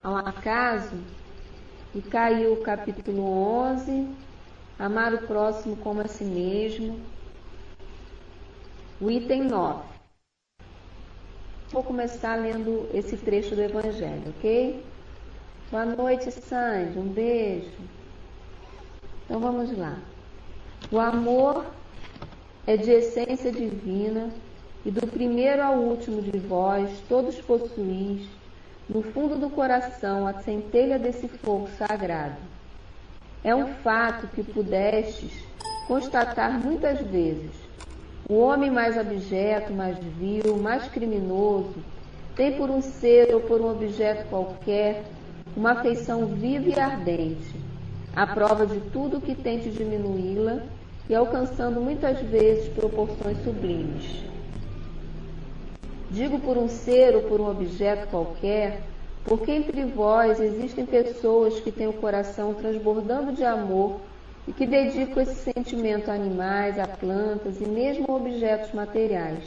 ao acaso e caiu o capítulo 11, amar o próximo como a si mesmo, o item 9. Vou começar lendo esse trecho do Evangelho, ok? Boa noite, Sandy, um beijo. Então vamos lá. O amor é de essência divina e do primeiro ao último de vós todos possuís no fundo do coração a centelha desse fogo sagrado. É um fato que pudestes constatar muitas vezes. O homem mais abjeto, mais vil, mais criminoso, tem por um ser ou por um objeto qualquer uma afeição viva e ardente, à prova de tudo que tente diminuí-la e alcançando muitas vezes proporções sublimes. Digo por um ser ou por um objeto qualquer, porque entre vós existem pessoas que têm o coração transbordando de amor e que dedicam esse sentimento a animais, a plantas e mesmo a objetos materiais.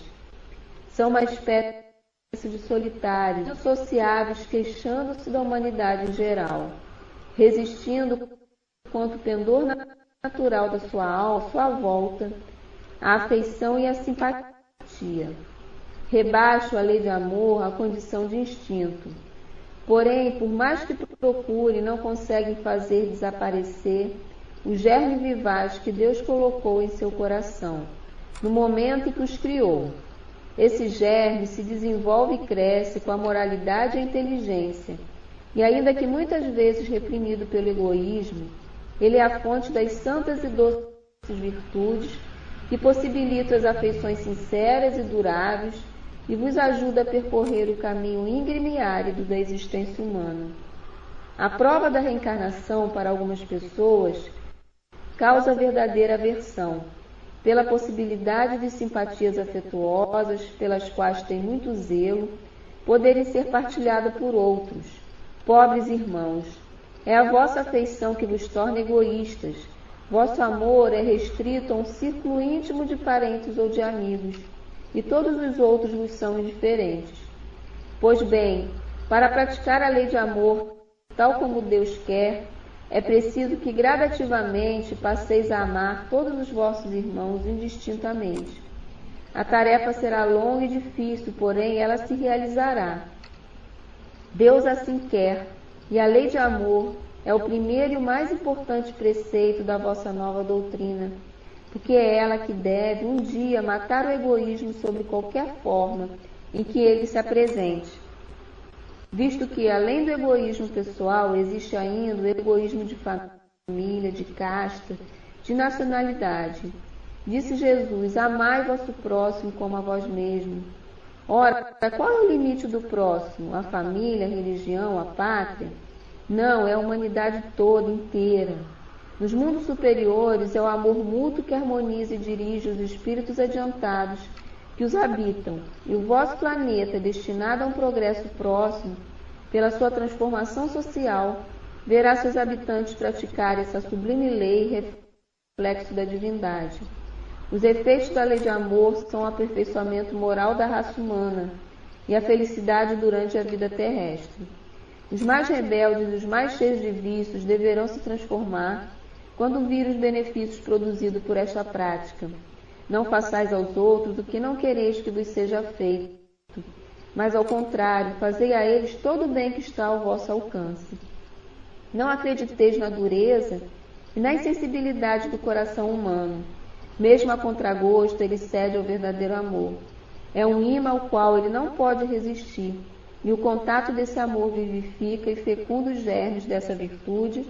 São uma espécie de solitários, insociáveis, queixando-se da humanidade em geral, resistindo quanto pendor natural da sua alma, sua volta, à afeição e à simpatia. Rebaixo a lei de amor à condição de instinto. Porém, por mais que procure, não conseguem fazer desaparecer o germe vivaz que Deus colocou em seu coração, no momento em que os criou. Esse germe se desenvolve e cresce com a moralidade e a inteligência, e ainda que muitas vezes reprimido pelo egoísmo, ele é a fonte das santas e doces virtudes que possibilitam as afeições sinceras e duráveis e vos ajuda a percorrer o caminho íngreme e árido da existência humana. A prova da reencarnação para algumas pessoas causa verdadeira aversão, pela possibilidade de simpatias afetuosas, pelas quais tem muito zelo, poderem ser partilhadas por outros. Pobres irmãos, é a vossa afeição que vos torna egoístas. Vosso amor é restrito a um círculo íntimo de parentes ou de amigos, e todos os outros vos são indiferentes. Pois bem, para praticar a lei de amor, tal como Deus quer, é preciso que gradativamente passeis a amar todos os vossos irmãos indistintamente. A tarefa será longa e difícil, porém ela se realizará. Deus assim quer, e a lei de amor é o primeiro e o mais importante preceito da vossa nova doutrina, porque é ela que deve um dia matar o egoísmo sob qualquer forma em que ele se apresente, visto que, além do egoísmo pessoal, existe ainda o egoísmo de família, de casta, de nacionalidade. Disse Jesus: amai vosso próximo como a vós mesmo. Ora, qual é o limite do próximo? A família, a religião, a pátria? Não, é a humanidade toda, inteira. Nos mundos superiores é o amor mútuo que harmoniza e dirige os espíritos adiantados que os habitam, e o vosso planeta, destinado a um progresso próximo, pela sua transformação social, verá seus habitantes praticar essa sublime lei, reflexo da divindade. Os efeitos da lei de amor são o aperfeiçoamento moral da raça humana e a felicidade durante a vida terrestre. Os mais rebeldes e os mais cheios de vícios deverão se transformar quando virem os benefícios produzidos por esta prática. Não façais aos outros o que não quereis que vos seja feito, mas ao contrário, fazei a eles todo o bem que está ao vosso alcance. Não acrediteis na dureza e na insensibilidade do coração humano. Mesmo a contragosto, ele cede ao verdadeiro amor. É um imã ao qual ele não pode resistir, e o contato desse amor vivifica e fecunda os germes dessa virtude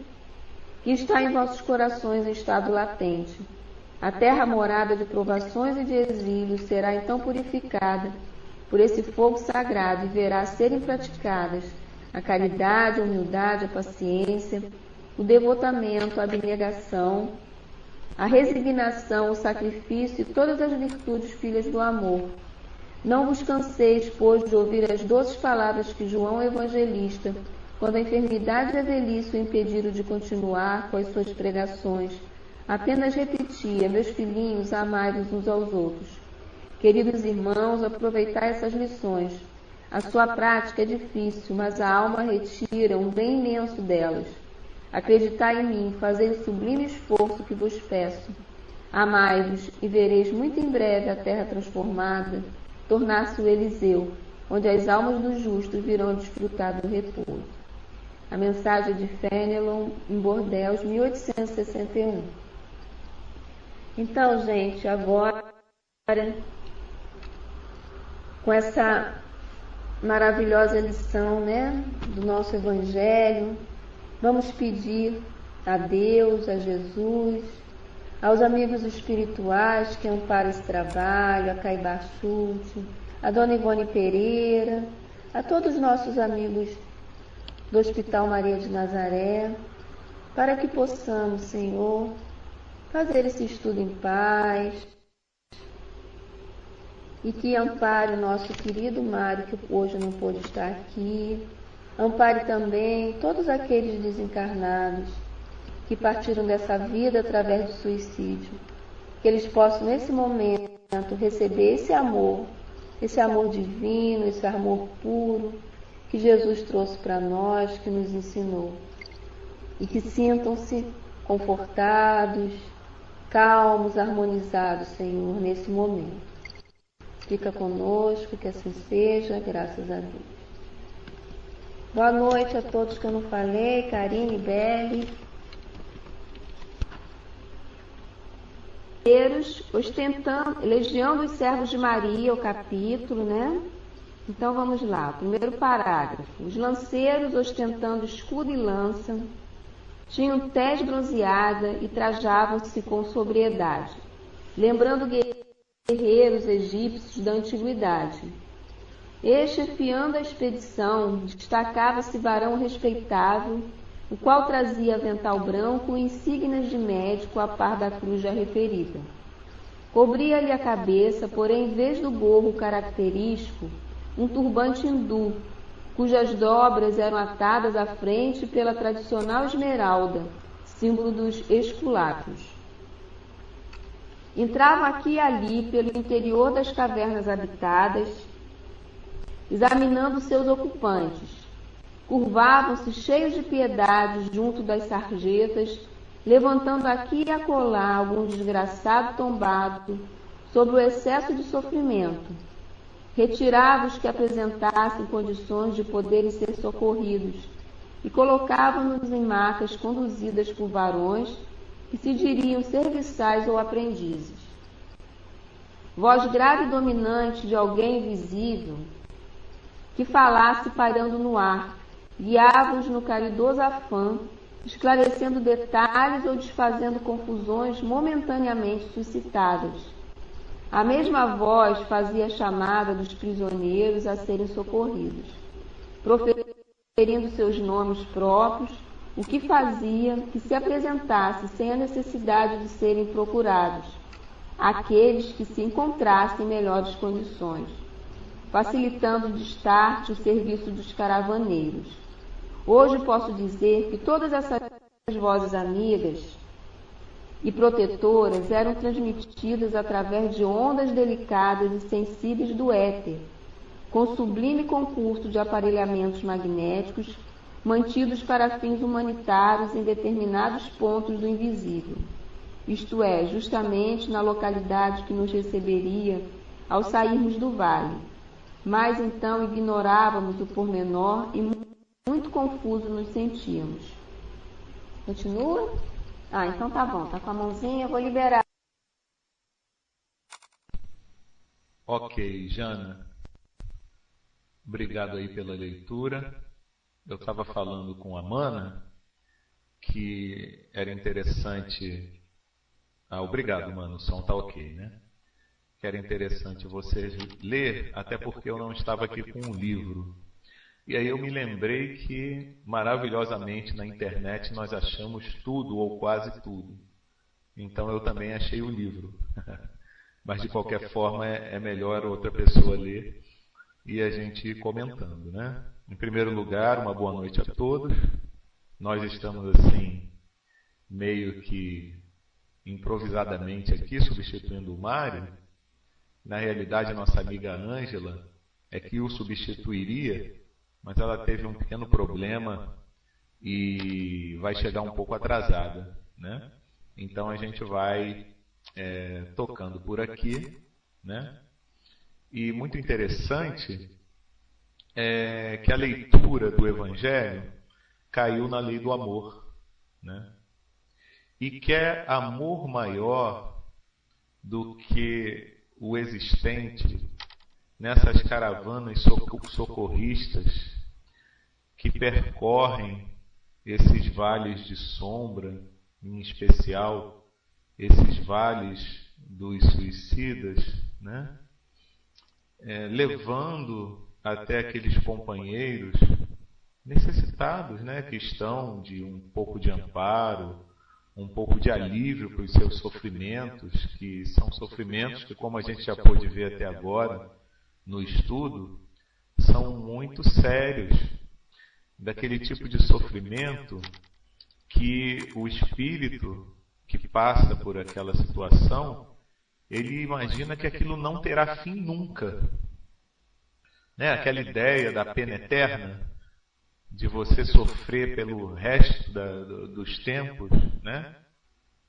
que está em vossos corações em estado latente. A terra morada de provações e de exílios será então purificada por esse fogo sagrado e verá serem praticadas a caridade, a humildade, a paciência, o devotamento, a abnegação, a resignação, o sacrifício e todas as virtudes filhas do amor. Não vos canseis, pois, de ouvir as doces palavras que João Evangelista, quando a enfermidade e a velhice o impediram de continuar com as suas pregações, apenas repetia: meus filhinhos, amai-vos uns aos outros. Queridos irmãos, aproveitai essas lições. A sua prática é difícil, mas a alma retira um bem imenso delas. Acreditai em mim, fazei o sublime esforço que vos peço. Amai-vos e vereis muito em breve a terra transformada, tornar-se o Eliseu, onde as almas dos justos virão desfrutar do repouso. A mensagem de Fenelon, em Bordeaux, 1861. Então, gente, agora, com essa maravilhosa lição, né, do nosso Evangelho, vamos pedir a Deus, a Jesus, aos amigos espirituais que amparam esse trabalho, a Caibar Schulte, a Dona Ivone Pereira, a todos os nossos amigos do Hospital Maria de Nazaré, para que possamos, Senhor, fazer esse estudo em paz e que ampare o nosso querido Mário, que hoje não pôde estar aqui, ampare também todos aqueles desencarnados que partiram dessa vida através do suicídio, que eles possam nesse momento receber esse amor divino, esse amor puro que Jesus trouxe para nós, que nos ensinou, e que sintam-se confortados, calmos, harmonizados, Senhor, nesse momento. Fica conosco, que assim seja, graças a Deus. Boa noite a todos que eu não falei, Karine, Belle. Ostentando, Legião dos Servos de Maria, o capítulo, né? Então vamos lá, primeiro parágrafo. Os lanceiros, ostentando escudo e lança, tinham tez bronzeada e trajavam-se com sobriedade, lembrando guerreiros egípcios da antiguidade. E, chefiando a expedição, destacava-se varão respeitável, o qual trazia avental branco e insígnias de médico a par da cruz já referida. Cobria-lhe a cabeça, porém, em vez do gorro característico, um turbante hindu, cujas dobras eram atadas à frente pela tradicional esmeralda, símbolo dos esculápios. Entravam aqui e ali pelo interior das cavernas habitadas, examinando seus ocupantes. Curvavam-se cheios de piedade junto das sarjetas, levantando aqui e acolá algum desgraçado tombado sob o excesso de sofrimento. Retiravam os que apresentassem condições de poderem ser socorridos e colocavam-nos em macas conduzidas por varões que se diriam serviçais ou aprendizes. Voz grave e dominante de alguém invisível, que falasse pairando no ar, guiava-os no caridoso afã, esclarecendo detalhes ou desfazendo confusões momentaneamente suscitadas. A mesma voz fazia a chamada dos prisioneiros a serem socorridos, proferindo seus nomes próprios, o que fazia que se apresentasse sem a necessidade de serem procurados aqueles que se encontrassem em melhores condições, facilitando de start o serviço dos caravaneiros. Hoje posso dizer que todas essas vozes amigas e protetoras eram transmitidas através de ondas delicadas e sensíveis do éter, com sublime concurso de aparelhamentos magnéticos mantidos para fins humanitários em determinados pontos do invisível, isto é, justamente na localidade que nos receberia ao sairmos do vale. Mas então ignorávamos o pormenor e muito confuso nos sentíamos. Continua? Então tá bom, tá com a mãozinha, eu vou liberar. Ok, Jana. Obrigado aí pela leitura. Eu estava falando com a Mana que era interessante... obrigado, Mano, o som tá ok, né? Que era interessante você ler, até porque eu não estava aqui com um livro. E aí eu me lembrei que, maravilhosamente, na internet nós achamos tudo ou quase tudo. Então eu também achei o livro. Mas de qualquer forma é melhor outra pessoa ler e a gente ir comentando, né? Em primeiro lugar, uma boa noite a todos. Nós estamos assim, meio que improvisadamente aqui, substituindo o Mário. Na realidade, a nossa amiga Ângela, é que o substituiria, mas ela teve um pequeno problema e vai chegar um pouco atrasada, né? Então a gente vai tocando por aqui, né? E muito interessante é que a leitura do Evangelho caiu na lei do amor, né? E quer amor maior do que o existente nessas caravanas socorristas que percorrem esses vales de sombra, em especial esses vales dos suicidas, né? Levando até aqueles companheiros necessitados, né? Que estão de um pouco de amparo, um pouco de alívio para os seus sofrimentos, que são sofrimentos que, como a gente já pôde ver até agora no estudo, são muito sérios, daquele tipo de sofrimento que o espírito que passa por aquela situação, ele imagina que aquilo não terá fim nunca. Né? Aquela ideia da pena eterna, de você sofrer pelo resto dos tempos, né?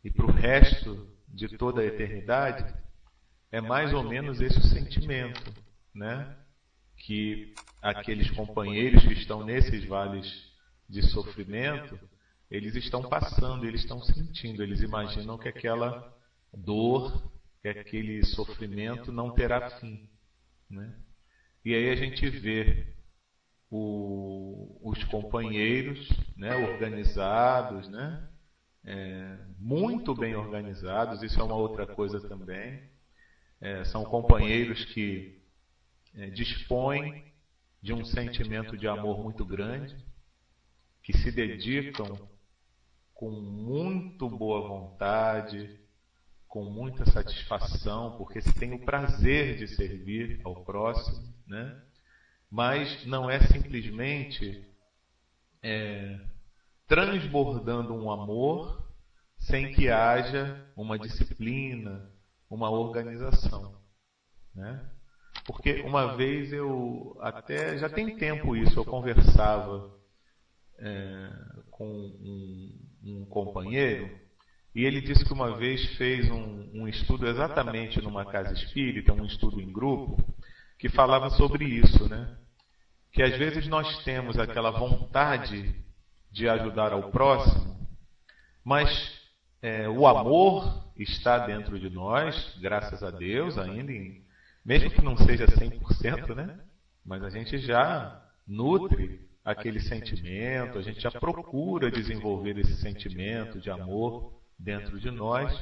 E para o resto de toda a eternidade, é mais ou menos esse o sentimento, né? Que aqueles companheiros que estão nesses vales de sofrimento, eles estão passando, eles estão sentindo, eles imaginam que aquela dor, que aquele sofrimento não terá fim, né? E aí a gente vê os companheiros, né, organizados, né? Muito bem organizados, isso é uma outra coisa também. São companheiros que dispõem de um sentimento de amor muito grande, que se dedicam com muito boa vontade, com muita satisfação, porque se tem o prazer de servir ao próximo, né? Mas não é simplesmente transbordando um amor sem que haja uma disciplina, uma organização, né? Porque uma vez eu, até já tem tempo isso, eu conversava com um companheiro, e ele disse que uma vez fez um estudo exatamente numa casa espírita, um estudo em grupo, que falava sobre isso, né? Que às vezes nós temos aquela vontade de ajudar ao próximo, mas o amor está dentro de nós, graças a Deus, ainda, mesmo que não seja 100%, né? Mas a gente já nutre aquele sentimento, a gente já procura desenvolver esse sentimento de amor dentro de nós,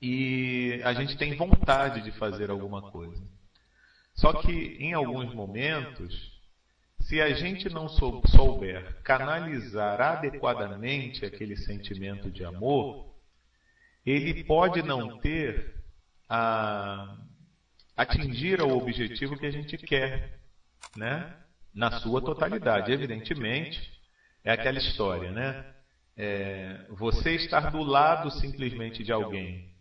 e a gente tem vontade de fazer alguma coisa. Só que em alguns momentos, se a gente não souber canalizar adequadamente aquele sentimento de amor, ele pode não ter atingir ao objetivo que a gente quer, né? Na sua totalidade. Evidentemente, é aquela história, né? Você estar do lado simplesmente de alguém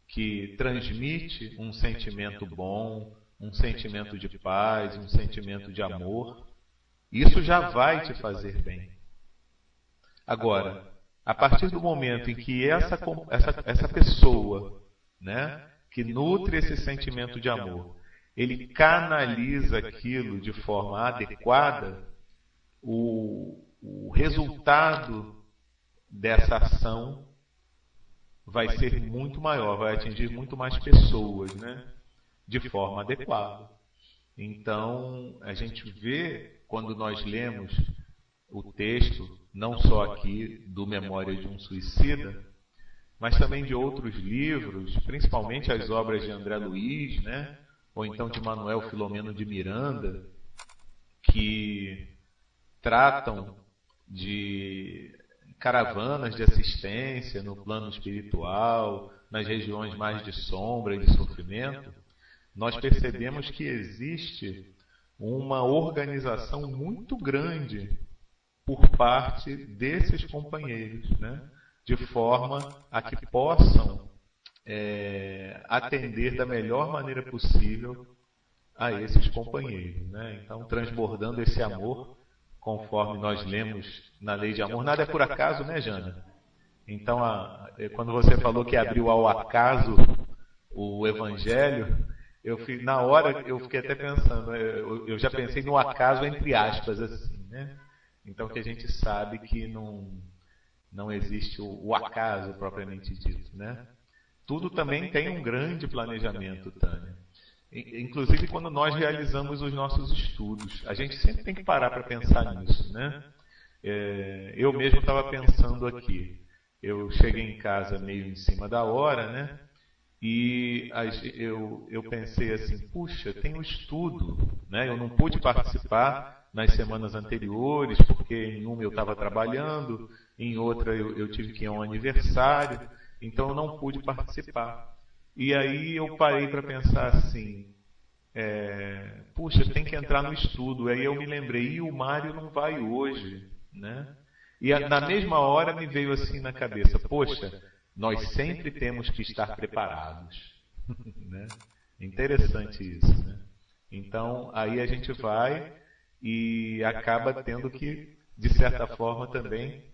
que transmite um sentimento bom, um sentimento de paz, um sentimento de amor, isso já vai te fazer bem. Agora, a partir do momento em que essa pessoa, né, que nutre esse sentimento de amor, ele canaliza aquilo de forma adequada, o resultado dessa ação vai ser muito maior, vai atingir muito mais pessoas, né, de forma adequada. Então, a gente vê, quando nós lemos o texto, não só aqui do Memória de um Suicida, mas também de outros livros, principalmente as obras de André Luiz, né? Ou então de Manuel Filomeno de Miranda, que tratam de caravanas de assistência no plano espiritual, nas regiões mais de sombra e de sofrimento, nós percebemos que existe uma organização muito grande por parte desses companheiros, né? De forma a que possam atender da melhor maneira possível a esses companheiros, né? Então, transbordando esse amor, conforme nós lemos na lei de amor. Nada é por acaso, né, Jana? Então, quando você falou que abriu ao acaso o Evangelho, na hora eu fiquei até pensando, eu já pensei no acaso entre aspas, assim, né? Então, que a gente sabe que não existe o acaso propriamente dito, né? Tudo também tem um grande planejamento, Tânia. Inclusive quando nós realizamos os nossos estudos, a gente sempre tem que parar para pensar nisso, né? Eu mesmo estava pensando aqui, eu cheguei em casa meio em cima da hora, né? E eu pensei assim, puxa, tem um estudo, né? Eu não pude participar nas semanas anteriores, porque em uma eu estava trabalhando, em outra eu tive que ir a um aniversário, então eu não pude participar. E aí eu parei para pensar assim, puxa, tem que entrar no estudo. Aí eu me lembrei, e o Mário não vai hoje, né? E na mesma hora me veio assim na cabeça, poxa, nós sempre temos que estar preparados. Né? Interessante isso, né? Então, aí a gente vai e acaba tendo que, de certa forma, também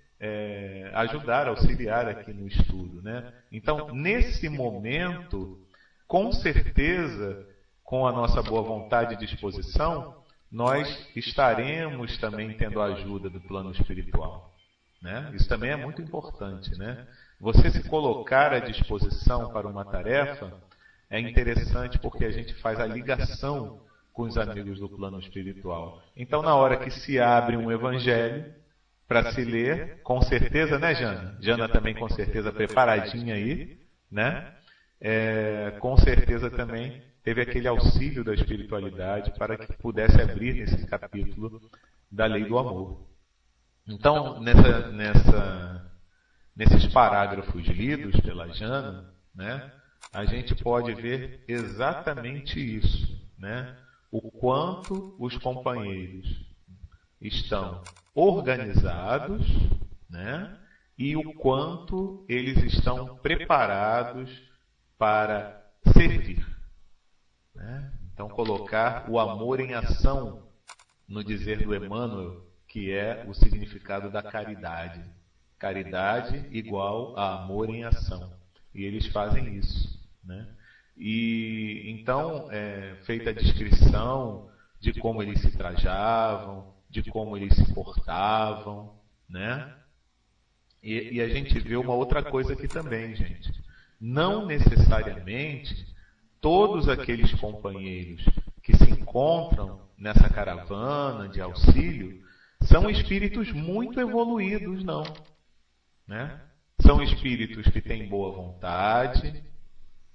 ajudar, auxiliar aqui no estudo, né? Então, nesse momento, com certeza, com a nossa boa vontade e disposição, nós estaremos também tendo a ajuda do plano espiritual, né? Isso também é muito importante, né? Você se colocar à disposição para uma tarefa é interessante porque a gente faz a ligação com os amigos do plano espiritual. Então, na hora que se abre um evangelho para se ler, com certeza, né, Jana? Jana também com certeza preparadinha aí, né? Com certeza também teve aquele auxílio da espiritualidade para que pudesse abrir nesse capítulo da lei do amor. Então, nesses parágrafos lidos pela Jana, né, a gente pode ver exatamente isso, né? O quanto os companheiros estão organizados, né? E o quanto eles estão preparados para servir, né? Então, colocar o amor em ação, no dizer do Emmanuel, que é o significado da caridade. Caridade igual a amor em ação. E eles fazem isso, né? E então, feita a descrição de como eles se trajavam, de como eles se portavam, né? E a gente vê uma outra coisa aqui também, gente. Não necessariamente todos aqueles companheiros que se encontram nessa caravana de auxílio são espíritos muito evoluídos, não. Né? São espíritos que têm boa vontade,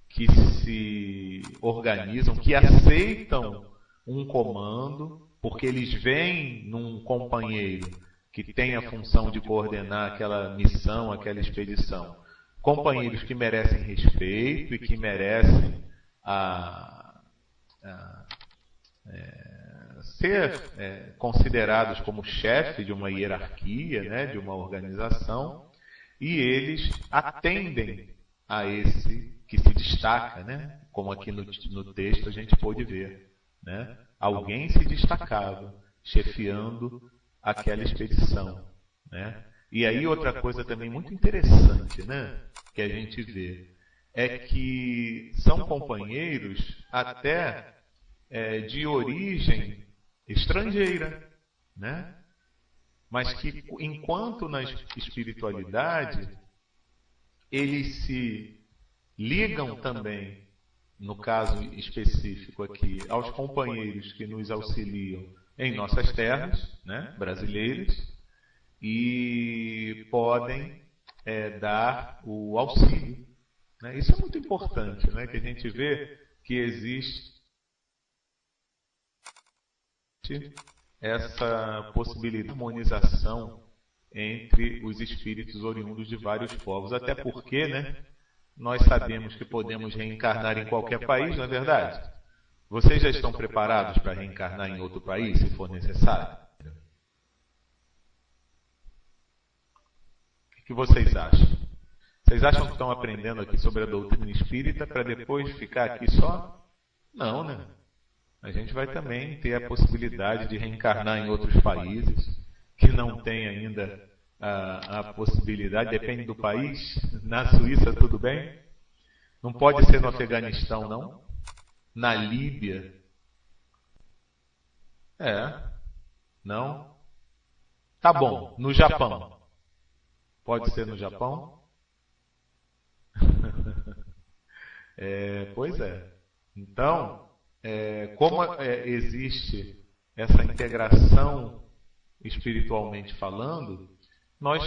que se organizam, que aceitam um comando, porque eles veem num companheiro que tem a função de coordenar aquela missão, aquela expedição, companheiros que merecem respeito e que merecem ser considerados como chefe de uma hierarquia, né, de uma organização, e eles atendem a esse que se destaca, né, como aqui no texto a gente pôde ver, né, alguém se destacava chefiando aquela expedição, né. E aí outra coisa também muito interessante, né, que a gente vê é que são companheiros até de origem estrangeira, né? Mas que, enquanto na espiritualidade, eles se ligam também, no caso específico aqui, aos companheiros que nos auxiliam em nossas terras, né, brasileiras, e podem dar o auxílio. Né? Isso é muito importante, né? Que a gente vê que existe essa possibilidade de harmonização entre os espíritos oriundos de vários povos, até porque, né, nós sabemos que podemos reencarnar em qualquer país, não é verdade? Vocês já estão preparados para reencarnar em outro país, se for necessário? O que vocês acham? Vocês acham que estão aprendendo aqui sobre a doutrina espírita para depois ficar aqui só? Não, né? a gente vai também ter a possibilidade de reencarnar em outros países que não tem ainda a possibilidade, depende do país. Na Suíça, tudo bem? Não pode ser no Afeganistão, não? Na Líbia? Não? Tá bom, no Japão. Pode ser no Japão? Pois é. Então, como existe essa integração espiritualmente falando, nós,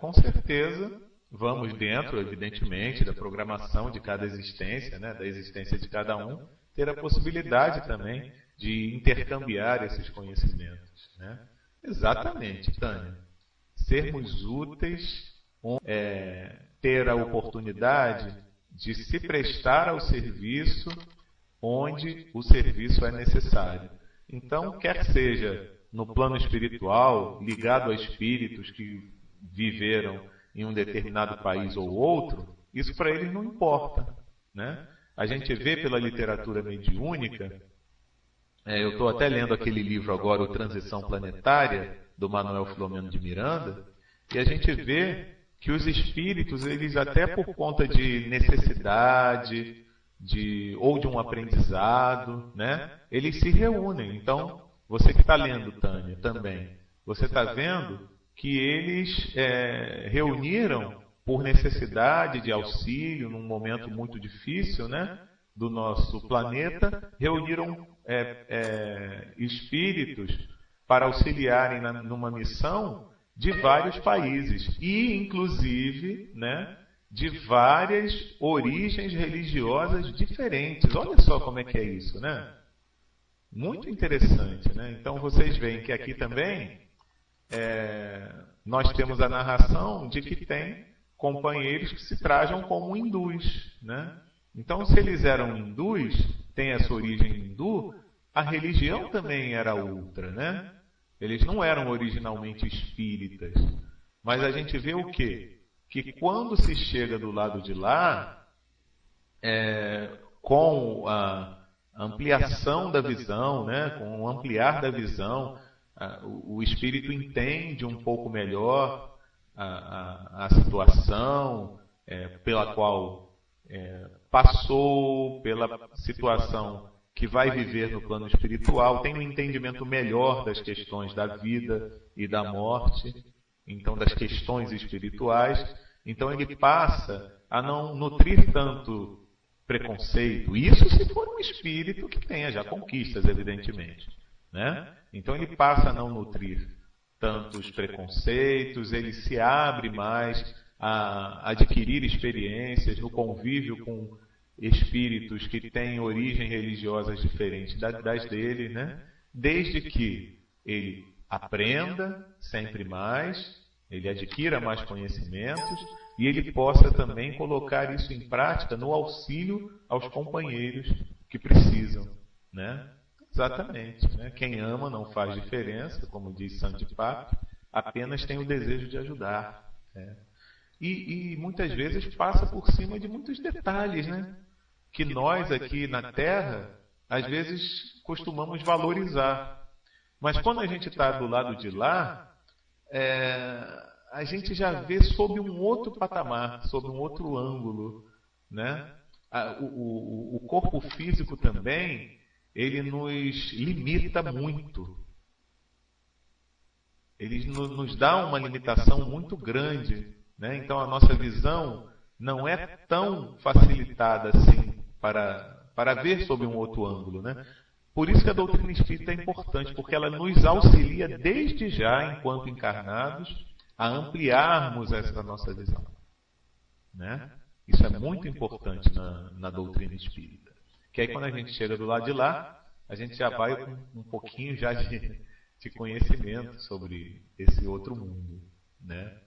com certeza, vamos dentro, evidentemente, da programação de cada existência, né, da existência de cada um, ter a possibilidade também de intercambiar esses conhecimentos. Né? Exatamente, Tânia. Sermos úteis, ter a oportunidade de se prestar ao serviço onde o serviço é necessário. Então, quer seja no plano espiritual, ligado a espíritos que viveram em um determinado país ou outro, isso para eles não importa. Né? A gente vê pela literatura mediúnica, eu estou até lendo aquele livro agora, O Transição Planetária, do Manuel Filomeno de Miranda, e a gente vê que os espíritos, eles até por conta de necessidade, ou de um aprendizado, né, eles se reúnem. Então, você que está lendo, Tânia, também, você está vendo que eles reuniram por necessidade de auxílio num momento muito difícil, né, do nosso planeta, reuniram espíritos para auxiliarem numa missão de vários países e, inclusive, né, de várias origens religiosas diferentes. Olha só como é que é isso, né? Muito interessante, né? Então vocês veem que aqui também nós temos a narração de que tem companheiros que se trajam como hindus, né? Então, se eles eram hindus, têm essa origem hindu, a religião também era outra, né? Eles não eram originalmente espíritas. Mas a gente vê o quê? Que quando se chega do lado de lá, com a ampliação da visão, né? Com o ampliar da visão, o espírito entende um pouco melhor a situação pela qual passou, pela situação que vai viver no plano espiritual, tem um entendimento melhor das questões da vida e da morte, então das questões espirituais. Então ele passa a não nutrir tanto preconceito. Isso se for um espírito que tenha já conquistas, evidentemente, né? Então ele passa a não nutrir tantos preconceitos, ele se abre mais a adquirir experiências no convívio com espíritos que têm origem religiosas diferentes das dele, né? Desde que ele aprenda sempre mais, ele adquira mais conhecimentos e ele possa também colocar isso em prática no auxílio aos companheiros que precisam, né? Exatamente, né? Quem ama não faz diferença, como diz Santo de Pape, apenas tem o desejo de ajudar, né? E muitas vezes passa por cima de muitos detalhes, né? Que nós aqui na Terra, às vezes, costumamos valorizar. Mas quando a gente está do lado de lá, a gente já vê sob um outro patamar, sob um outro ângulo, né? O corpo físico também, ele nos limita muito. Ele nos dá uma limitação muito grande, né? Então a nossa visão não é tão facilitada assim para ver sob um outro ângulo, né? Por isso que a doutrina espírita é importante, porque ela nos auxilia desde já, enquanto encarnados, a ampliarmos essa nossa visão, né? Isso é muito importante na doutrina espírita. Que aí quando a gente chega do lado de lá, a gente já vai com um pouquinho já de conhecimento sobre esse outro mundo, né?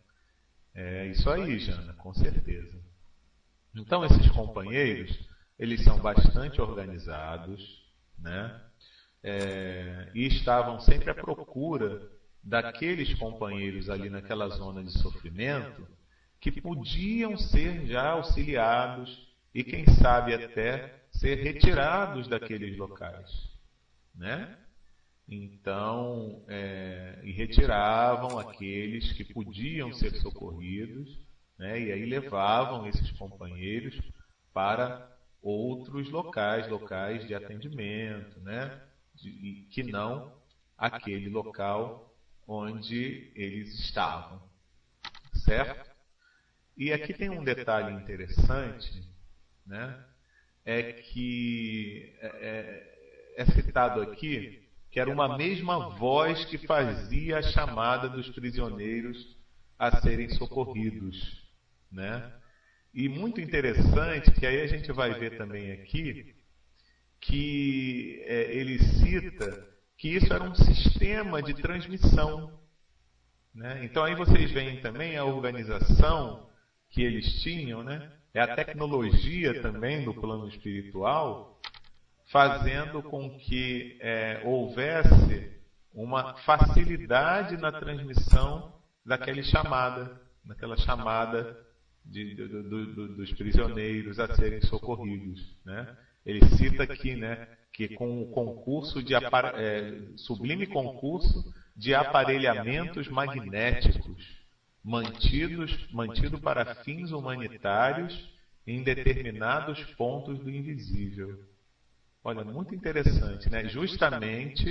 É isso aí, Jana, com certeza. Então esses companheiros, eles são bastante organizados, né? E estavam sempre à procura daqueles companheiros ali naquela zona de sofrimento que podiam ser já auxiliados e quem sabe até ser retirados daqueles locais, né? Então, e retiravam aqueles que podiam ser socorridos, né? E aí levavam esses companheiros para outros locais de atendimento, né? Que não aquele local onde eles estavam, certo? E aqui tem um detalhe interessante, né? É que é citado aqui que era uma mesma voz que fazia a chamada dos prisioneiros a serem socorridos, né? E muito interessante que aí a gente vai ver também aqui que ele cita que isso era um sistema de transmissão, né? Então aí vocês veem também a organização que eles tinham, né? É a tecnologia também do plano espiritual, fazendo com que houvesse uma facilidade na transmissão daquela chamada dos prisioneiros a serem socorridos, né? Ele cita aqui, né, que com o concurso sublime concurso de aparelhamentos magnéticos mantido para fins humanitários em determinados pontos do invisível. Olha, muito interessante, né? Justamente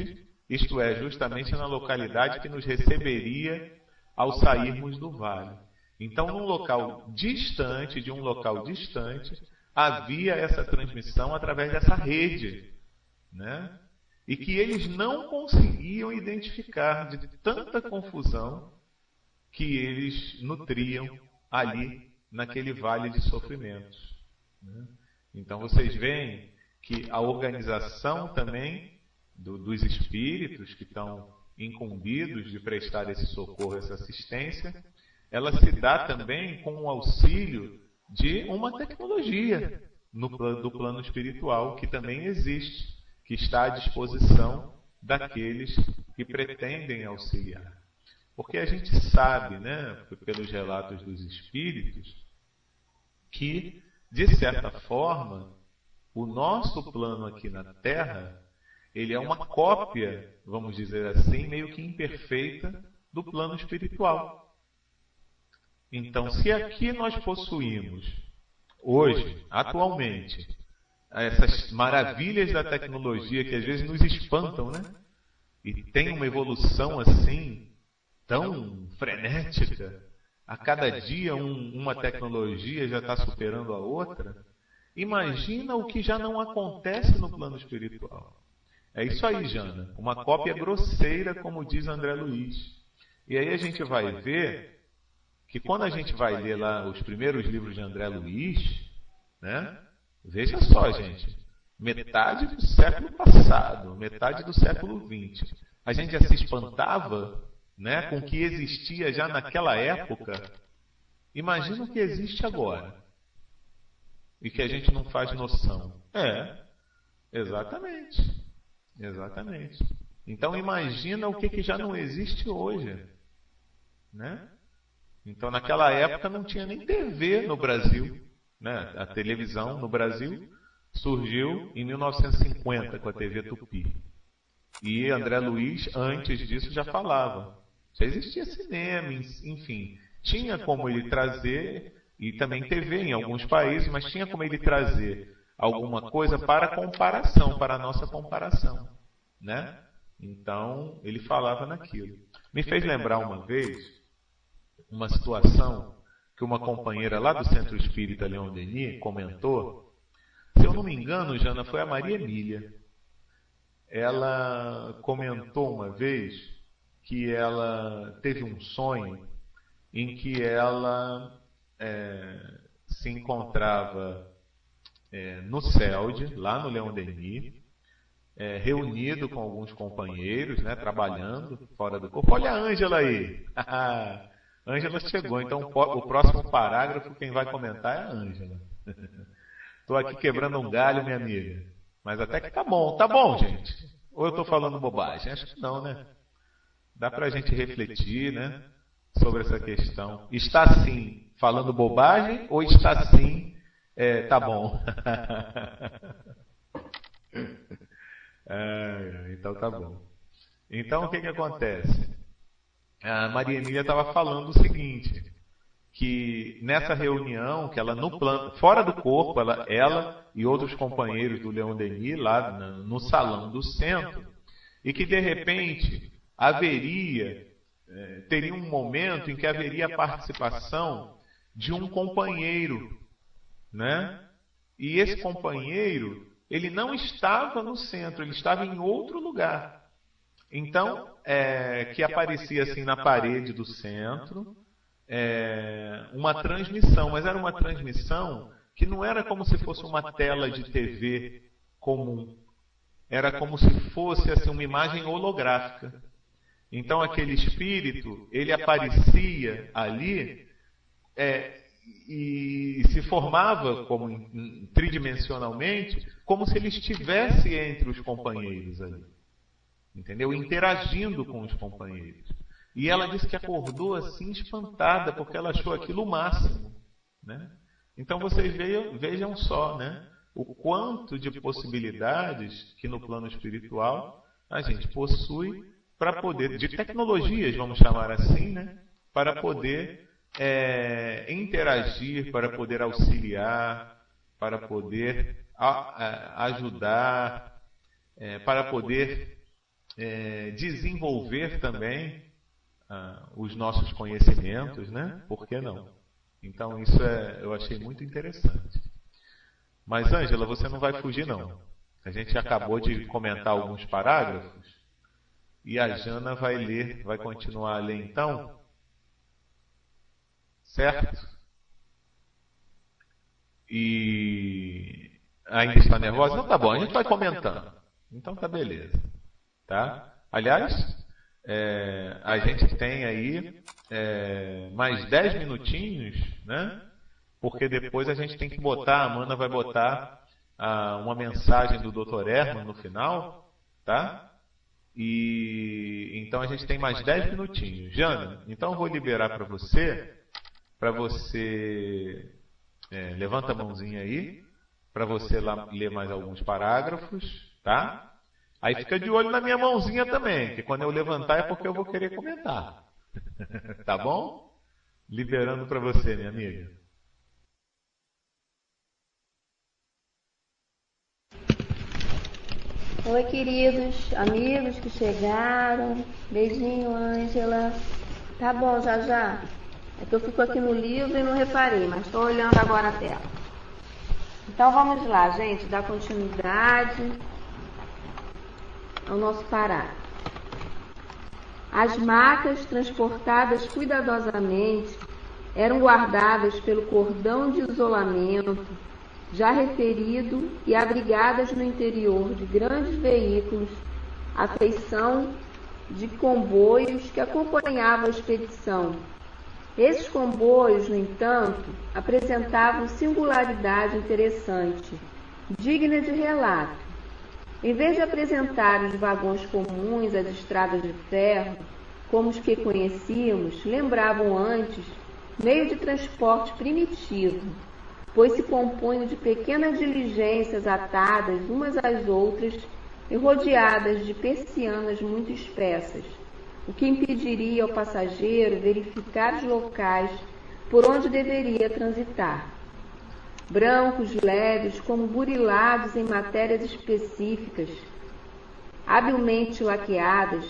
na localidade que nos receberia ao sairmos do vale. Então, de um local distante, havia essa transmissão através dessa rede, né? E que eles não conseguiam identificar de tanta confusão que eles nutriam ali naquele vale de sofrimentos, né? Então vocês veem que a organização também dos espíritos que estão incumbidos de prestar esse socorro, essa assistência, ela se dá também com o auxílio de uma tecnologia do plano espiritual que também existe, que está à disposição daqueles que pretendem auxiliar. Porque a gente sabe, né, pelos relatos dos espíritos, que, de certa forma, o nosso plano aqui na Terra, ele é uma cópia, vamos dizer assim, meio que imperfeita do plano espiritual. Então, se aqui nós possuímos, hoje, atualmente, essas maravilhas da tecnologia que às vezes nos espantam, né? E tem uma evolução assim tão frenética, a cada dia uma tecnologia já está superando a outra. Imagina o que já não acontece no plano espiritual. É isso aí, Jana, uma cópia grosseira, como diz André Luiz. E aí a gente vai ver que quando a gente vai ler lá os primeiros livros de André Luiz, né? Veja só, gente, metade do século passado, metade do século XX, a gente já se espantava, né, com o que existia já naquela época. Imagina o que existe agora e que a gente não faz noção. Exatamente. Então imagina o que já não existe hoje, né? Então naquela época não tinha nem TV no Brasil, né? A televisão no Brasil surgiu em 1950 com a TV Tupi. E André Luiz, antes disso, já falava. Já existia cinema, enfim. Tinha como ele trazer, e também TV em alguns países, mas tinha como ele trazer alguma coisa para comparação, para a nossa comparação, né? Então, ele falava naquilo. Me fez lembrar uma vez uma situação que uma companheira lá do Centro Espírita Leon Denis comentou. Se eu não me engano, Jana, foi a Maria Emília. Ela comentou uma vez que ela teve um sonho em que ela se encontrava no CELD, lá no Leon Denis, reunido com alguns companheiros, né, trabalhando fora do corpo. Olha a Ângela aí! A Ângela chegou, então o próximo parágrafo quem vai comentar é a Ângela. Estou aqui quebrando um galho, minha amiga. Mas até que tá bom, gente. Ou eu estou falando bobagem? Acho que não, né? Dá para a gente refletir, né, sobre essa questão. Está sim falando bobagem ou está sim Tá bom. Então tá bom. Então o que que acontece? A Maria Emília estava falando o seguinte, que nessa reunião, que ela no plano, fora do corpo, ela e outros companheiros do Leon Denis, lá no salão do centro, e que de repente teria um momento em que haveria a participação de um companheiro, né? E esse companheiro, ele não estava no centro, ele estava em outro lugar. Então, que aparecia assim na parede do centro, uma transmissão, mas era uma transmissão que não era como se fosse uma tela de TV comum. Era como se fosse assim, uma imagem holográfica. Então aquele espírito, ele aparecia ali e se formava como tridimensionalmente, como se ele estivesse entre os companheiros ali. Entendeu? Interagindo com os companheiros. E ela disse que acordou assim espantada, porque ela achou aquilo o máximo, né? Então vocês vejam só, né? O quanto de possibilidades que no plano espiritual a gente possui para poder, de tecnologias, vamos chamar assim, né? Para poder interagir, para poder auxiliar, para poder ajudar, para poder desenvolver também os nossos conhecimentos, né? Por que não? Então isso eu achei muito interessante. Mas Ângela, você não vai fugir não. A gente acabou de comentar alguns parágrafos e a Jana vai continuar a ler então, certo? E ainda está nervosa? Não, tá bom, a gente vai comentando. Então tá beleza. Tá? Aliás, a gente tem aí mais 10 minutinhos, né? Porque depois a gente tem que botar, a Amanda vai botar uma mensagem do Dr. Herman no final, tá? E então a gente tem mais 10 minutinhos. Jana, então eu vou liberar para você levanta a mãozinha aí, para você lá ler mais alguns parágrafos, tá? Aí fica de olho na minha mãozinha também, que quando eu levantar é porque eu vou querer comentar. Tá bom? Liberando para você, minha amiga. Oi, queridos amigos que chegaram. Beijinho, Ângela. Tá bom, já. É que eu fico aqui no livro e não reparei, mas estou olhando agora a tela. Então vamos lá, gente, dar continuidade ao nosso parágrafo. As macas, transportadas cuidadosamente, eram guardadas pelo cordão de isolamento já referido e abrigadas no interior de grandes veículos, à feição de comboios que acompanhavam a expedição. Esses comboios, no entanto, apresentavam singularidade interessante, digna de relato. Em vez de apresentar os vagões comuns às estradas de ferro, como os que conhecíamos, lembravam antes meio de transporte primitivo, pois se compunham de pequenas diligências atadas umas às outras e rodeadas de persianas muito espessas, o que impediria ao passageiro verificar os locais por onde deveria transitar. Brancos, leves, como burilados em matérias específicas, habilmente laqueadas,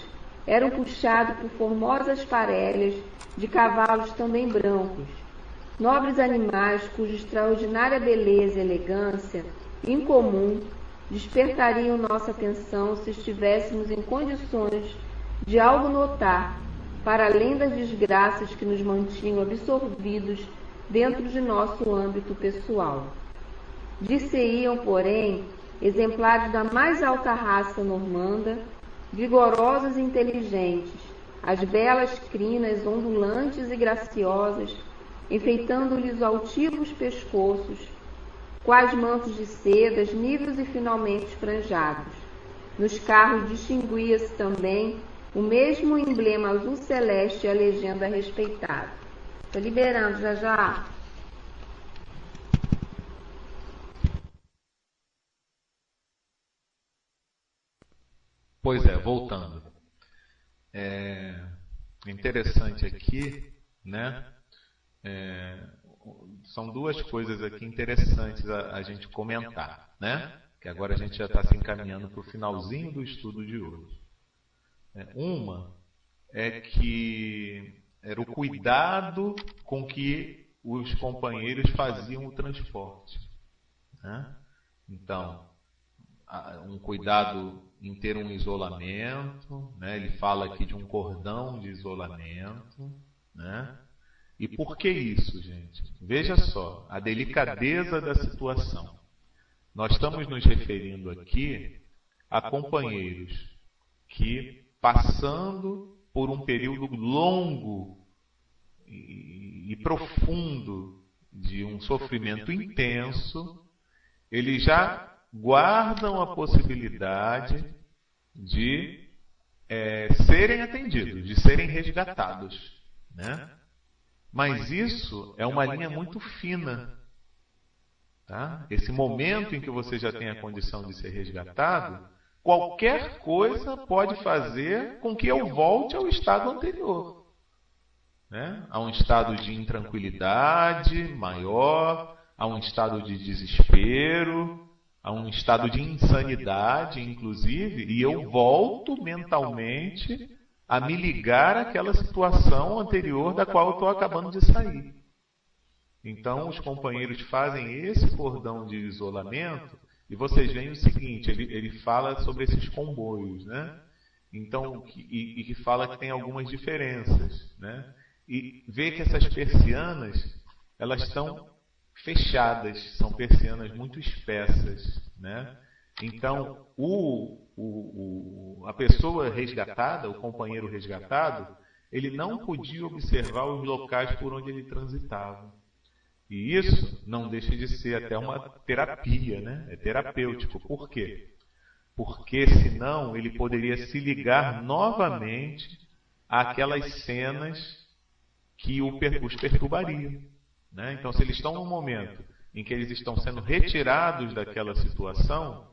eram puxados por formosas parelhas de cavalos também brancos, nobres animais cuja extraordinária beleza e elegância incomum despertariam nossa atenção se estivéssemos em condições de algo notar, para além das desgraças que nos mantinham absorvidos dentro de nosso âmbito pessoal. Dir-se-iam, porém, exemplares da mais alta raça normanda, vigorosos e inteligentes, as belas crinas ondulantes e graciosas, enfeitando-lhes altivos pescoços, quais mantos de sedas níveos e finalmente franjados. Nos carros distinguia-se também o mesmo emblema azul celeste e a legenda respeitada. Estou liberando, já. Pois é, voltando. É interessante aqui, né? São duas coisas aqui interessantes a gente comentar, né? Que agora a gente já está se encaminhando para o finalzinho do estudo de hoje. Uma é que era o cuidado com que os companheiros faziam o transporte, né? Então, um cuidado em ter um isolamento, né? Ele fala aqui de um cordão de isolamento, né? E por que isso, gente? Veja só, a delicadeza da situação. Nós estamos nos referindo aqui a companheiros que, passando por um período longo e profundo de um sofrimento intenso, eles já guardam a possibilidade de serem atendidos, de serem resgatados, né? Mas isso é uma linha muito fina, tá? Esse momento em que você já tem a condição de ser resgatado, qualquer coisa pode fazer com que eu volte ao estado anterior, né? A um estado de intranquilidade maior, a um estado de desespero, a um estado de insanidade, inclusive, e eu volto mentalmente a me ligar àquela situação anterior da qual eu estou acabando de sair. Então, os companheiros fazem esse cordão de isolamento, e vocês veem o seguinte, ele fala sobre esses comboios, né? Então, e que fala que tem algumas diferenças, né? E vê que essas persianas, elas estão fechadas, são persianas muito espessas, né? Então, a pessoa resgatada, o companheiro resgatado, ele não podia observar os locais por onde ele transitava. E isso não deixa de ser até uma terapia, né? É terapêutico. Por quê? Porque senão ele poderia se ligar novamente àquelas cenas que os perturbariam, né? Então, se eles estão num momento em que eles estão sendo retirados daquela situação,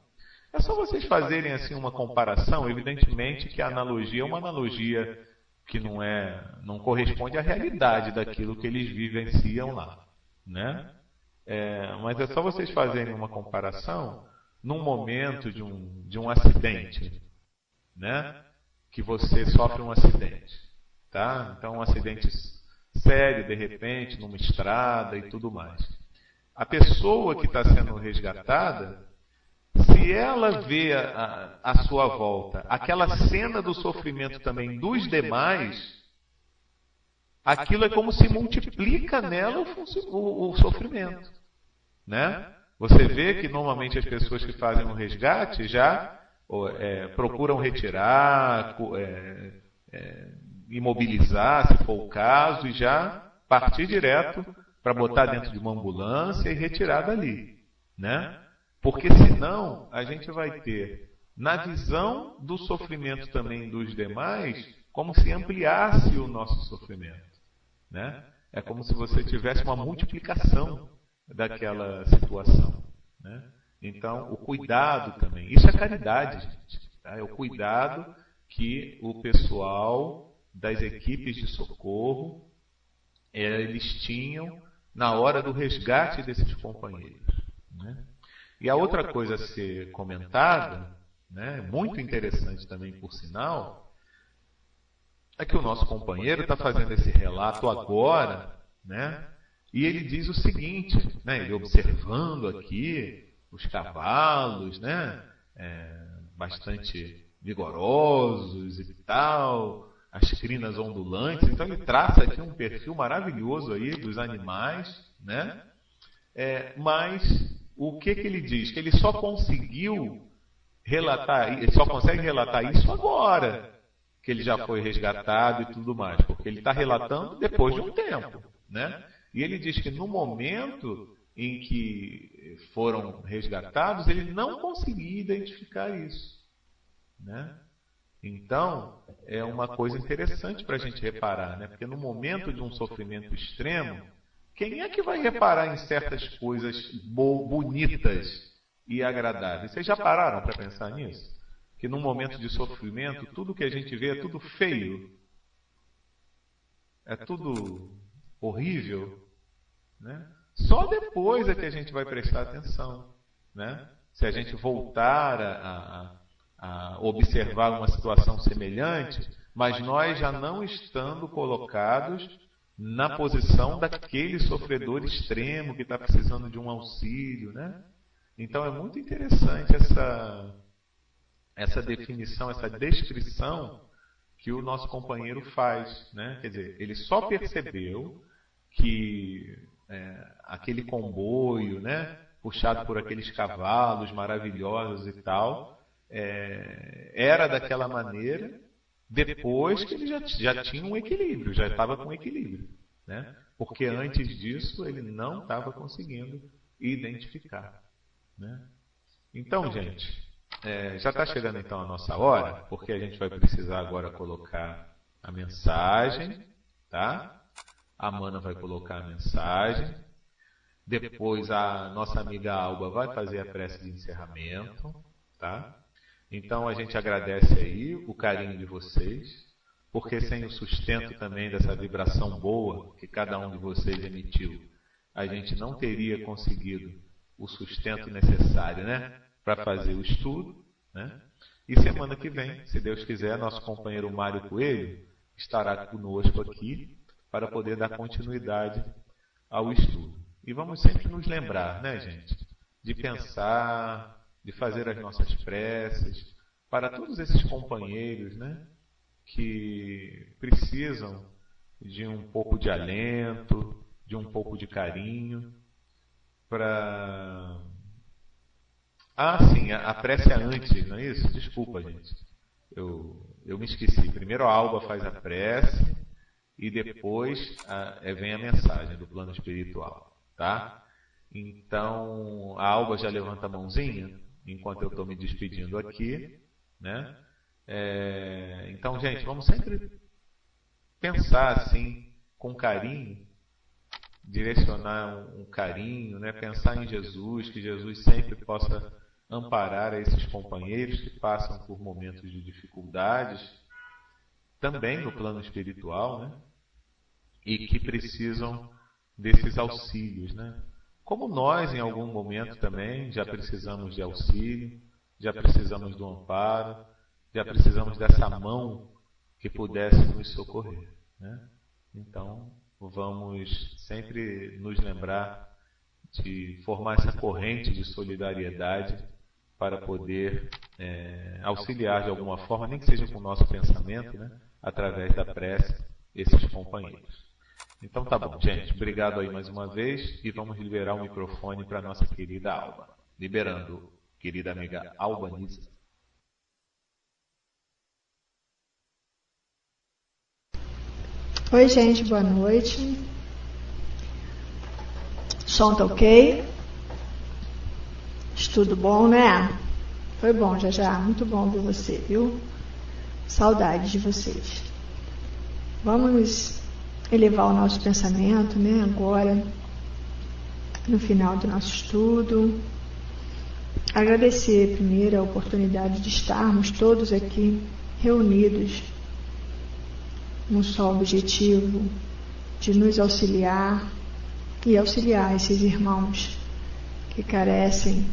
é só vocês fazerem assim uma comparação. Evidentemente que a analogia é uma analogia que não corresponde à realidade daquilo que eles vivenciam lá, né? Mas é só vocês fazerem uma comparação num momento de um acidente, né? Que você sofre um acidente, tá? Então, um acidente sério, de repente, numa estrada e tudo mais. A pessoa que está sendo resgatada, se ela vê à sua volta aquela cena do sofrimento também dos demais, aquilo é como se multiplica nela o sofrimento, né? Você vê que normalmente as pessoas que fazem o resgate já procuram retirar, imobilizar, se for o caso, e já partir direto para botar dentro de uma ambulância e retirar dali, né? Porque senão a gente vai ter, na visão do sofrimento também dos demais, como se ampliasse o nosso sofrimento, né? É como se você tivesse uma multiplicação daquela situação, né? Então, o cuidado também, isso é caridade, gente, tá? É o cuidado que o pessoal das equipes de socorro eles tinham na hora do resgate desses companheiros, né? E a outra coisa a ser comentada, né, muito interessante também por sinal, é que o nosso companheiro está fazendo esse relato agora, né, e ele diz o seguinte, né, ele observando aqui os cavalos, né, bastante vigorosos e tal, as crinas ondulantes, então ele traça aqui um perfil maravilhoso aí dos animais, né, mas o que ele diz? Que ele só conseguiu relatar, ele só consegue relatar isso agora, que ele já foi resgatado e tudo mais, porque ele está relatando depois de um tempo, né? E ele diz que no momento em que foram resgatados, ele não conseguia identificar isso, né? Então, é uma coisa interessante para a gente reparar, né? Porque no momento de um sofrimento extremo, quem é que vai reparar em certas coisas bonitas e agradáveis? Vocês já pararam para pensar nisso? que num momento de sofrimento, tudo que a gente vê é tudo feio, é tudo horrível, né? Só depois é que a gente vai prestar atenção, né? Se a gente voltar a observar uma situação semelhante, mas nós já não estando colocados na posição daquele sofredor extremo que está precisando de um auxílio, né? Então é muito interessante essa definição, essa descrição que o nosso companheiro faz, né? Quer dizer, ele só percebeu que aquele comboio, né, puxado por aqueles cavalos maravilhosos e tal, era daquela maneira depois que ele já tinha um equilíbrio, já estava com equilíbrio, né? Porque antes disso ele não estava conseguindo identificar, né? Então, gente, já está chegando então a nossa hora, porque a gente vai precisar agora colocar a mensagem, tá? A Mana vai colocar a mensagem. Depois a nossa amiga Alba vai fazer a prece de encerramento, tá? Então a gente agradece aí o carinho de vocês, porque sem o sustento também dessa vibração boa que cada um de vocês emitiu, a gente não teria conseguido o sustento necessário, né, para fazer o estudo, né? E semana que vem, se Deus quiser, nosso companheiro Mário Coelho estará conosco aqui para poder dar continuidade ao estudo. E vamos sempre nos lembrar, né, gente, de pensar, de fazer as nossas preces para todos esses companheiros, né, que precisam de um pouco de alento, de um pouco de carinho, para... sim, a prece é antes, não é isso? Desculpa, gente. Eu me esqueci. Primeiro a Alba faz a prece e depois vem a mensagem do plano espiritual, tá? Então, a Alba já levanta a mãozinha enquanto eu estou me despedindo aqui, né? Então, gente, vamos sempre pensar assim, com carinho, direcionar um carinho, né? Pensar em Jesus, que Jesus sempre possa amparar a esses companheiros que passam por momentos de dificuldades, também no plano espiritual, né? E que precisam desses auxílios, né? Como nós, em algum momento também, já precisamos de auxílio, já precisamos do amparo, já precisamos dessa mão que pudesse nos socorrer, né? Então, vamos sempre nos lembrar de formar essa corrente de solidariedade para poder auxiliar de alguma forma, nem que seja com o nosso pensamento, né? Através da prece, esses companheiros. Então tá bom, gente. Obrigado aí mais uma vez e vamos liberar o microfone para a nossa querida Alba. Liberando, querida amiga Albanisa. Oi, gente, boa noite. Som tá ok? Estudo bom, né? Foi bom, já. Muito bom ver você, viu? Saudades de vocês. Vamos elevar o nosso pensamento, né? Agora, no final do nosso estudo. Agradecer primeiro a oportunidade de estarmos todos aqui reunidos num só objetivo de nos auxiliar e auxiliar esses irmãos que carecem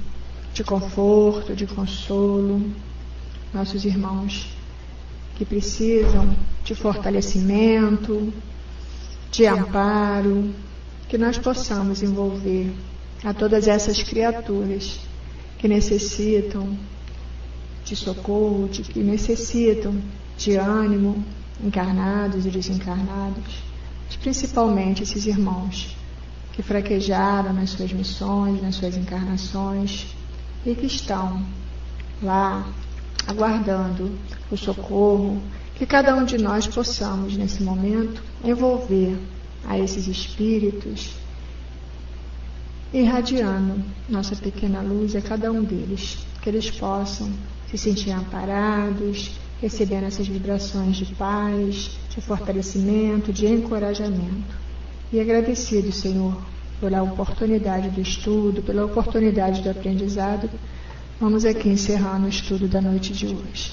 de conforto, de consolo, nossos irmãos que precisam de fortalecimento, de amparo, que nós possamos envolver a todas essas criaturas que necessitam de socorro, que necessitam de ânimo, encarnados e desencarnados, principalmente esses irmãos que fraquejaram nas suas missões, nas suas encarnações e que estão lá aguardando o socorro, que cada um de nós possamos nesse momento envolver a esses espíritos, irradiando nossa pequena luz a cada um deles, que eles possam se sentir amparados, recebendo essas vibrações de paz, de fortalecimento, de encorajamento. E agradecido, Senhor, pela oportunidade do estudo, pela oportunidade do aprendizado, Vamos aqui encerrando o estudo da noite de hoje.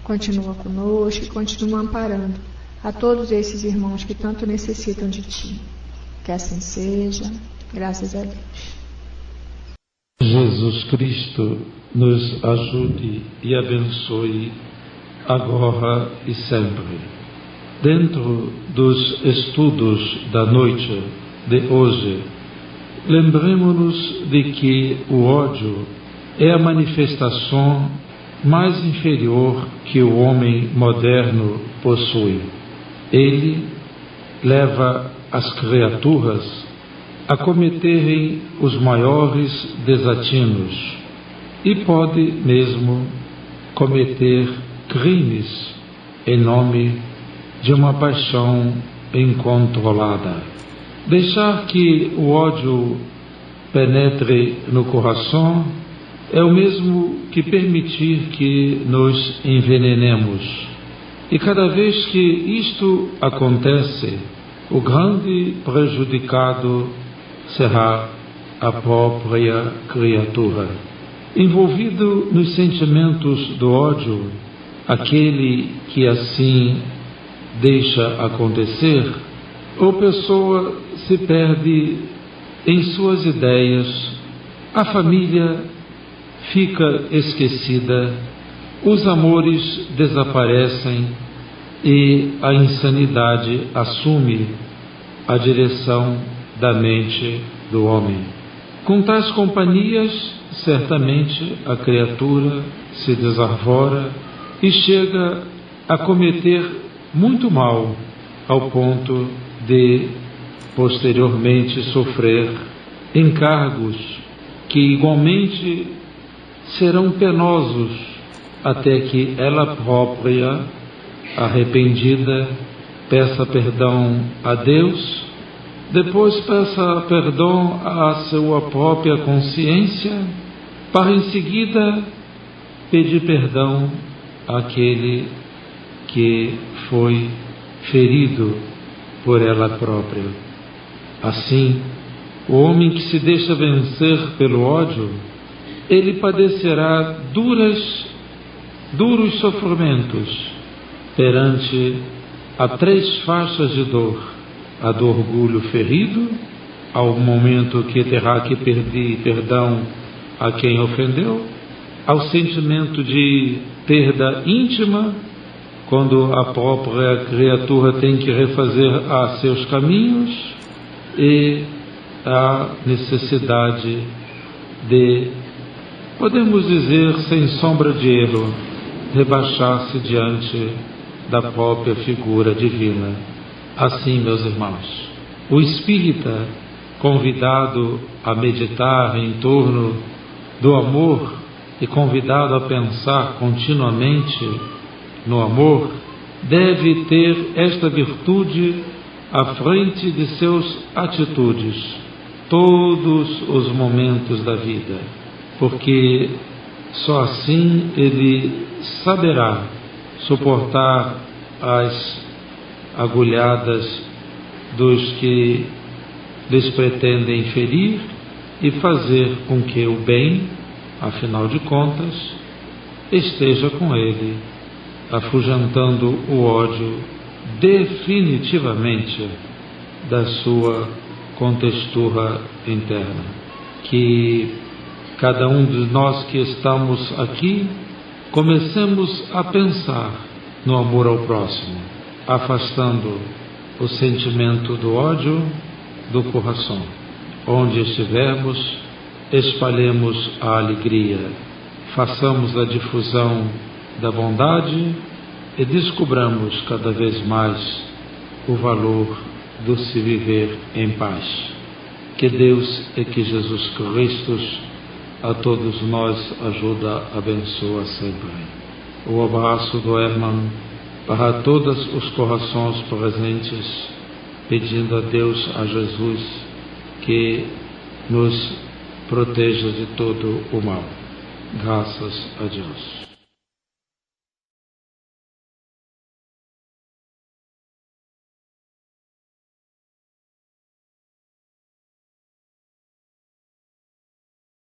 Continua conosco e continua amparando a todos esses irmãos que tanto necessitam de Ti. Que assim seja, graças a Deus. Jesus Cristo nos ajude e abençoe agora e sempre. Dentro dos estudos da noite de hoje, lembremos-nos de que o ódio é a manifestação mais inferior que o homem moderno possui. Ele leva as criaturas a cometerem os maiores desatinos e pode mesmo cometer crimes em nome de uma paixão incontrolada. Deixar que o ódio penetre no coração é o mesmo que permitir que nos envenenemos. E cada vez que isto acontece, o grande prejudicado será a própria criatura. Envolvido nos sentimentos do ódio, aquele que assim deixa acontecer, ou pessoa se perde em suas ideias, a família fica esquecida, os amores desaparecem e a insanidade assume a direção da mente do homem. Com tais companhias, certamente a criatura se desarvora e chega a cometer muito mal, ao ponto de posteriormente sofrer encargos que igualmente serão penosos, até que ela própria, arrependida, peça perdão a Deus, depois peça perdão à sua própria consciência, para em seguida pedir perdão àquele que foi ferido por ela própria. Assim, o homem que se deixa vencer pelo ódio, ele padecerá duros sofrimentos perante a 3 faixas de dor: a do orgulho ferido, ao momento que terá que pedir perdão a quem ofendeu, ao sentimento de perda íntima, quando a própria criatura tem que refazer a seus caminhos, e a necessidade de, podemos dizer, sem sombra de erro, rebaixar-se diante da própria figura divina. Assim, meus irmãos, o espírita, convidado a meditar em torno do amor e convidado a pensar continuamente no amor, deve ter esta virtude à frente de seus atitudes, todos os momentos da vida, porque só assim ele saberá suportar as agulhadas dos que lhes pretendem ferir e fazer com que o bem, afinal de contas, esteja com ele, afugentando o ódio definitivamente da sua contextura interna. Que cada um de nós que estamos aqui comecemos a pensar no amor ao próximo, afastando o sentimento do ódio do coração. Onde estivermos, espalhemos a alegria, façamos a difusão da bondade e descobramos cada vez mais o valor do se viver em paz. Que Deus e que Jesus Cristo a todos nós ajuda, abençoa sempre. O abraço do Hermann para todos os corações presentes, pedindo a Deus, a Jesus, que nos proteja de todo o mal. Graças a Deus.